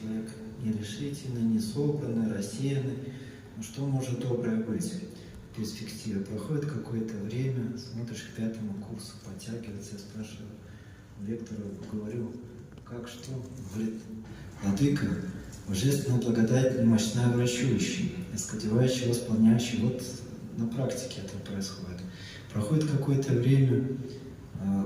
человек нерешительный, несобранный, рассеянный. Ну что может доброе быть в перспективе? Проходит какое-то время, смотришь к 5-му курсу, подтягивается, я спрашиваю лектора, говорю, как что? Он говорит, владыка, божественная благодать немощная врачующая, исходивающая, восполняющая. Вот на практике это происходит. Проходит какое-то время,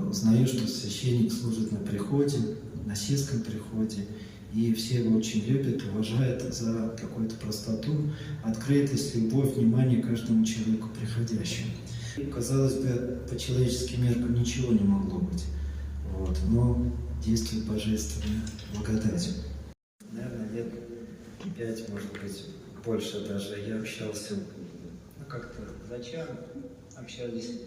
узнаю, что священник служит на приходе, на сельском приходе, и все его очень любят, уважают за какую-то простоту, открытость, любовь, внимание каждому человеку приходящему. И, казалось бы, по человеческим меркам ничего не могло быть, вот, но действует божественная благодать. Наверное, лет 5, может быть, больше даже, я общался, как-то зачем общались,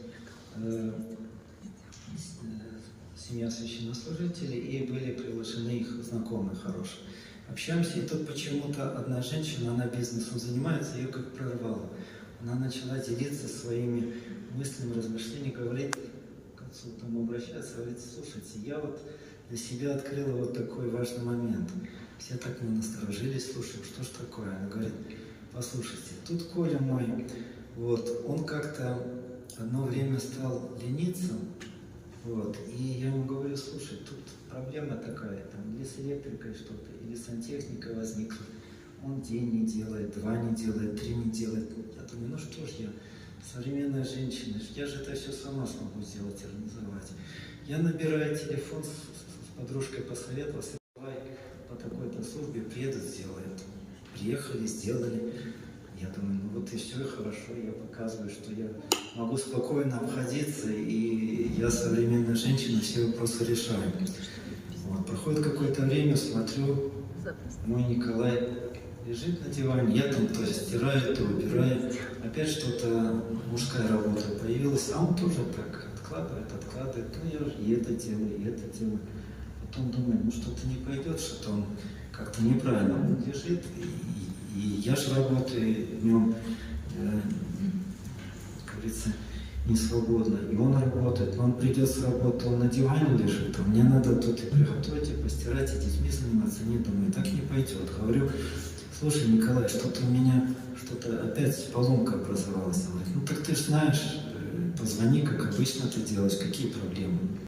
семья священнослужителей, и были приглашены их знакомые хорошие. Общаемся, и тут почему-то одна женщина, она бизнесом занимается, ее как прорвало. Она начала делиться своими мыслями, размышлениями, говорит, к отцу там обращаться, говорит, слушайте, я вот для себя открыла вот такой важный момент. Все так мы насторожились, слушаем, что ж такое? Она говорит, послушайте, тут Коля мой, вот, он как-то одно время стал лениться, вот, и я ему говорю, слушай, тут проблема такая, там, или с электрикой что-то, или сантехникой возникла. Он день не делает, 2 не делает, 3 не делает. Я думаю, ну что ж я, современная женщина, я же это все сама смогу сделать, организовать. Я набираю телефон, с подружкой посоветовался, давай по такой-то службе приедут, сделают. Приехали, сделали. Я думаю, ну вот и все, хорошо, я показываю, что я могу спокойно обходиться, и я современная женщина, все вопросы решаю. Вот. Проходит какое-то время, смотрю, мой Николай лежит на диване, я там то стираю, то убираю, опять что-то, мужская работа появилась, а он тоже так откладывает, ну я и это делаю, и это делаю. Потом думаю, ну что-то не пойдет, что-то он как-то неправильно, он лежит, и я же работаю днем, как говорится, не свободно, и он работает, но он придет с работы, он на диване лежит, а мне надо тут и приготовить, и постирать, и детьми заниматься. Не думаю, так не пойдет. Говорю, слушай, Николай, что-то у меня, что-то опять поломка образовалась. Он говорит, ну так ты же знаешь, позвони, как обычно ты делаешь, какие проблемы.